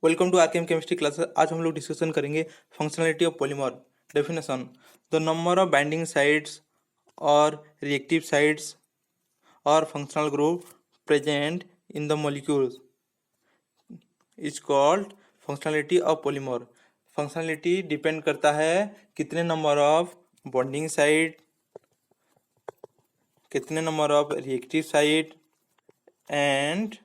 Welcome to RKM chemistry classes. आज हम लोग डिस्कशन करेंगे functionality of polymer. Definition: the number of binding sites और रिएक्टिव साइट्स और functional group present in the molecules is called functionality of polymer. Functionality depend करता है कितने number of bonding site, कितने number of reactive site and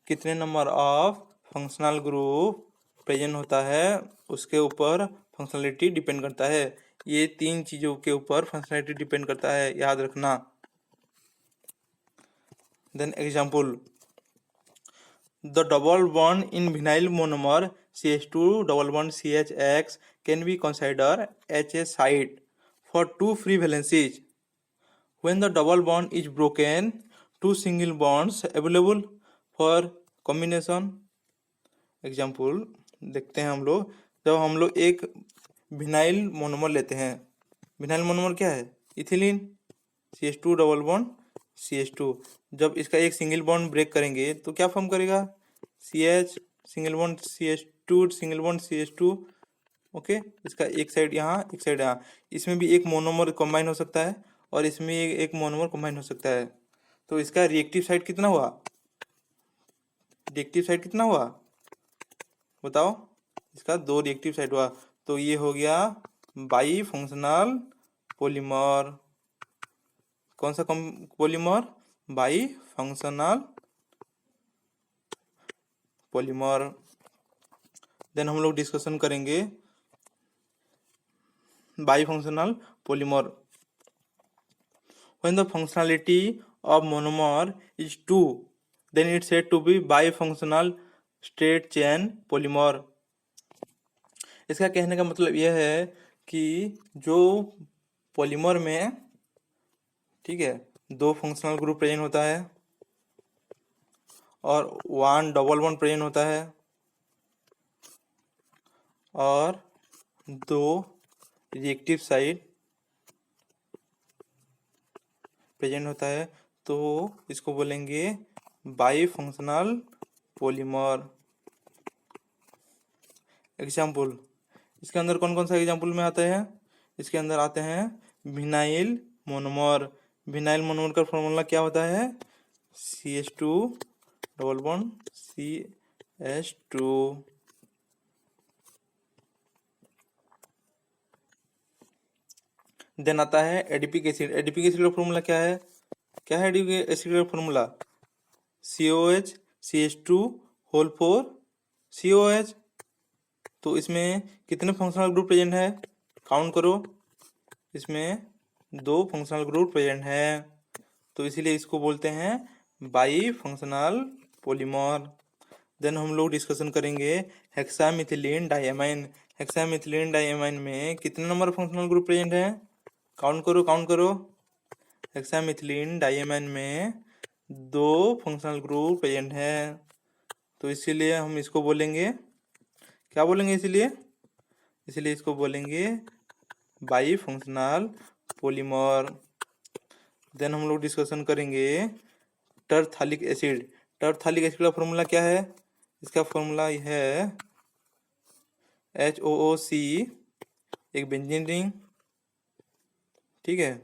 कितने number of functional group present होता है, उसके ऊपर फंक्शनलिटी डिपेंड करता है। ये तीन चीज़ों के ऊपर फंक्शनलिटी डिपेंड करता है, याद रखना। Then example: the double bond in vinyl monomer CH2 double bond CHX can be consider as a site for two free valencies when the double bond is broken, two single bonds available for combination। Example देखते हैं हम लोग। जब हम लोग एक vinyl monomer लेते हैं, विनाइल मोनोमर क्या है? Ethylene, CH2 double bond CH2। जब इसका एक सिंगल बॉन्ड ब्रेक करेंगे तो क्या फॉर्म करेगा? CH single bond CH2 single bond CH2। Okay, इसका एक साइड यहाँ, एक साइड यहाँ। इसमें भी एक मोनोमर कंबाइन हो सकता है और इसमें एक मोनोमर कंबाइन हो सकता है। तो इसका रिएक्टिव साइड कितना हुआ? रिएक्टिव साइड कितना हुआ बताओ? इसका 2 रिएक्टिव साइड हुआ। तो ये हो गया बाई फंक्शनल पॉलीमर। कौन सा polymer? Bi functional polymer. Then हम लोग डिस्कशन करेंगे bi functional polymer. When the functionality of monomer is 2, then it's said to be bifunctional straight chain polymer। इसका कहने का मतलब यह है कि जो पॉलीमर में, ठीक है, 2 फंक्शनल ग्रुप प्रेजेंट होता है और 1 डबल बॉन्ड प्रेजेंट होता है और 2 रिएक्टिव साइड प्रेजेंट होता है, तो इसको बोलेंगे बाई फंक्शनल पॉलीमर। एग्जाम्पल: इसके अंदर कौन कौन सा एग्जाम्पल में आते हैं? इसके अंदर आते हैं विनाइल मोनोमर। विनाइल मोनोमर का फॉर्मूला क्या होता है? CH2 double bond CH2। Then आता है एडिपिक एसिड। एडिपिक एसिड का फॉर्मूला क्या है? क्या है एडिपिक एसिड का formula? COH CH2 whole 4 COH। तो इसमें कितने फंक्शनल ग्रुप प्रेजेंट है? काउंट करो। इसमें 2 फंक्शनल ग्रुप प्रेजेंट है, तो इसीलिए इसको बोलते हैं बाई फंक्शनल पॉलीमर। देन हम लोग डिस्कशन करेंगे हेक्सामिथिलीन डाइएमाइन। हेक्सामिथिलीन डाइएमाइन में कितने नंबर फंक्शनल ग्रुप प्रेजेंट है? काउंट करो, काउंट करो। हेक्सामिथिलीन डाइएमाइन में 2 फंक्शनल ग्रुप प्रेजेंट है, तो इसीलिए हम इसको बोलेंगे, क्या बोलेंगे? इसीलिए इसको बोलेंगे बाई फंक्शनल पॉलीमर। देन हम लोग डिस्कशन करेंगे टरथालिक एसिड। टरथालिक एसिड का फॉर्मूला क्या है? इसका फॉर्मूला है HOOC, एक बेंजीन रिंग, ठीक है।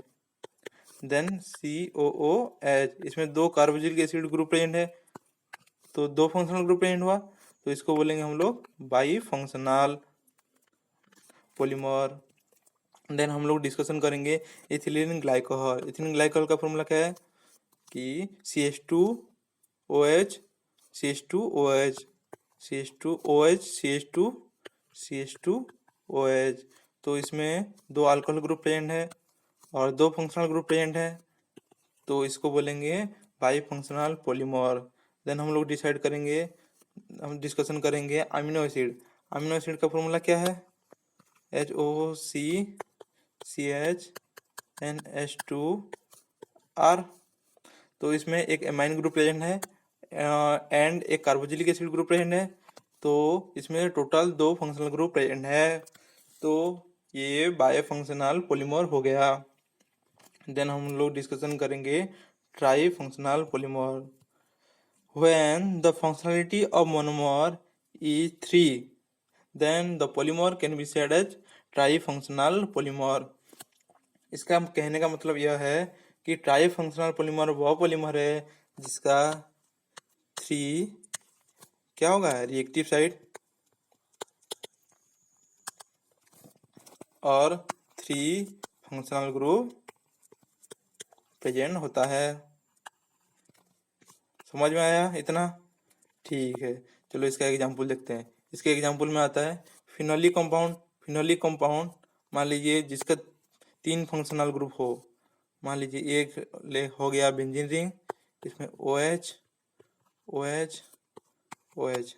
देन COOH, इसमें 2 कार्बोक्सिलिक एसिड ग्रुप प्रेजेंट है, तो 2 फंक्शनल ग्रुप प्रेजेंट हुआ, तो इसको बोलेंगे हम लोग बाई फंक्शनल पॉलीमर। देन हम लोग डिस्कशन करेंगे इथिलीन ग्लाइकोहॉल। इथिलीन ग्लाइकोहॉल का फॉर्मूला क्या है कि CH2OH CH2OH CH2OH CH2OH। तो इसमें 2 अल्कोहल ग्रुप प्रेजेंट है और 2 फंक्शनल ग्रुप प्रेजेंट है, तो इसको बोलेंगे बाई फंक्शनल पॉलीमर। देन हम लोग हम डिस्कशन करेंगे अमीनो एसिड। अमीनो एसिड का फॉर्मूला क्या है? HOOC CHNH2R। तो इसमें एक एमाइन ग्रुप प्रेजेंट है एंड एक कार्बोक्सिलिक एसिड ग्रुप प्रेजेंट है, तो इसमें टोटल 2 फंक्शनल ग्रुप प्रेजेंट है, तो ये बाई फंक्शनल पॉलीमर हो गया। देन हम लोग डिस्कशन करेंगे try functional polymer. When the functionality of monomer is 3, then the polymer can be said as trifunctional polymer. इसका कहने का मतलब यह है कि ट्राईफंक्शनल पॉलीमर वह पॉलीमर है जिसका 3 क्या होगा, रिएक्टिव साइड और 3 फंक्शनल ग्रुप प्रेजेंट होता है। समझ में आया इतना? ठीक है, चलो इसका एग्जांपल देखते हैं। इसके एग्जांपल में आता है फिनोलिक कंपाउंड। फिनोलिक कंपाउंड मान लीजिए जिसका 3 फंक्शनल ग्रुप हो। मान लीजिए एक हो गया बेंजीन रिंग, इसमें OH OH OH,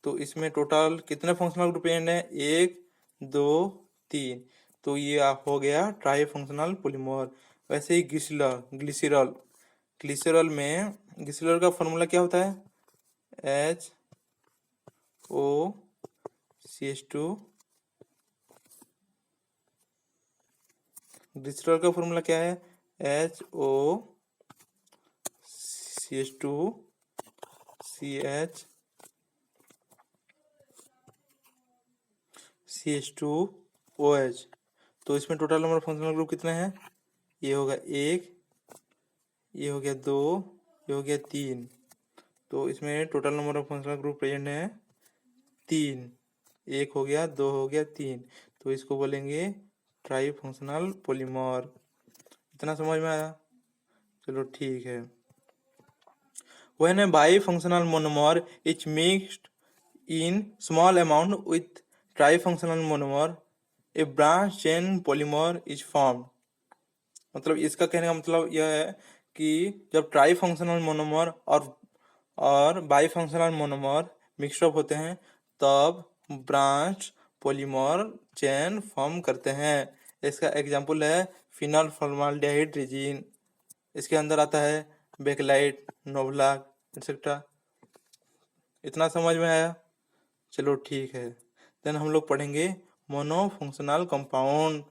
तो इसमें टोटल कितने फंक्शनल ग्रुप प्रेजेंट है? 1 2 3, तो ये हो गया ट्राई फंक्शनल पॉलीमर। वैसे ही ग्लिसरॉल ग्लिसरॉल में ग्लिसरॉल का फॉर्मूला क्या होता है? HOCH2। ग्लिसरॉल का फॉर्मूला क्या है? HOCH2CH2OH। तो इसमें टोटल नंबर फंक्शनल ग्रुप कितने हैं? ये होगा 1, ये हो गया 2, ये हो गया 3, तो इसमें total number of functional group present है 3। 1 हो गया, 2 हो गया, 3, तो इसको बोलेंगे ट्राई फंक्शनल पॉलीमर। इतना समझ में आया? चलो ठीक है। When a bifunctional monomer is mixed in small amount with trifunctional monomer, a branch chain polymer is formed। मतलब इसका कहने का मतलब यह है कि जब ट्राई फंक्शनल मोनोमर और बाई फंक्शनल मोनोमर मिक्सअप होते हैं तब ब्रांच पॉलीमर चेन फॉर्म करते हैं। इसका एग्जांपल है फिनल फॉर्माल्डिहाइड रेजिन। इसके अंदर आता है बेकलाइट, नोवलाक एक्सेट्रा। इतना समझ में आया? चलो ठीक है। देन हम लोग पढ़ेंगे मोनोफंक्शनल कंपाउंड।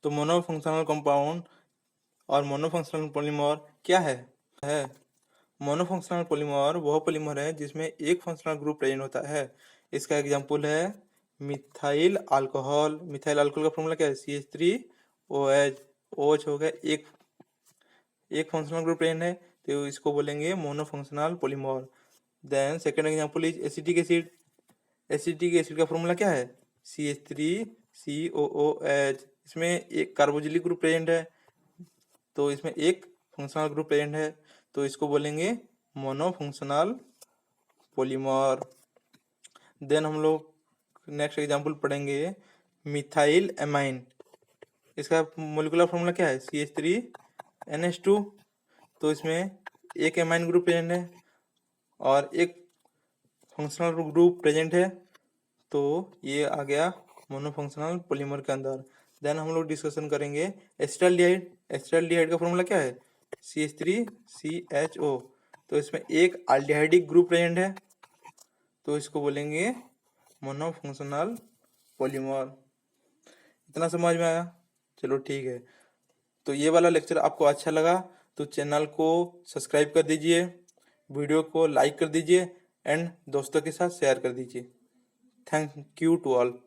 तो मोनोफंक्शनल कंपाउंड और मोनोफंक्शनल पॉलीमर क्या है? मोनोफंक्शनल पॉलीमर वह पॉलीमर है जिसमें एक फंक्शनल ग्रुप प्रेजेंट होता है। इसका एग्जांपल है मिथाइल अल्कोहल। मिथाइल अल्कोहल का फॉर्मूला क्या है? CH3OH। OH हो गया, एक फंक्शनल ग्रुप प्रेजेंट है, तो इसको बोलेंगे monofunctional polymer. Then second example is acetic acid. Acetic acid का फॉर्मूला क्या है? CH3COOH। इसमें एक कार्बोक्सिलिक ग्रुप प्रेजेंट है, तो इसमें एक फंक्शनल ग्रुप प्रेजेंट है, तो इसको बोलेंगे मोनोफंक्शनल पॉलीमर। देन हम लोग नेक्स्ट एग्जांपल पढ़ेंगे मिथाइल एमाइन। इसका मोलिकुलर फॉर्मूला क्या है? CH3NH2। तो इसमें एक एमाइन ग्रुप प्रेजेंट है और एक फंक्शनल ग्रुप प्रेजेंट है, तो ये आ गया मोनोफंक्शनल पॉलीमर के अंदर। देन हम लोग डिस्कशन करेंगे एसिटाल्डिहाइड। एसिटाल्डिहाइड का फॉर्मूला क्या है? CH3CHO। तो इसमें एक अल्डिहाइडिक ग्रुप प्रेजेंट है, तो इसको बोलेंगे मोनोफंक्शनल पॉलीमर। इतना समझ में आया? चलो ठीक है। तो ये वाला लेक्चर आपको अच्छा लगा तो चैनल को सब्सक्राइब कर दीजिए, वीडियो को लाइक कर दीजिए एंड दोस्तों के साथ शेयर कर दीजिए। Thank you to all.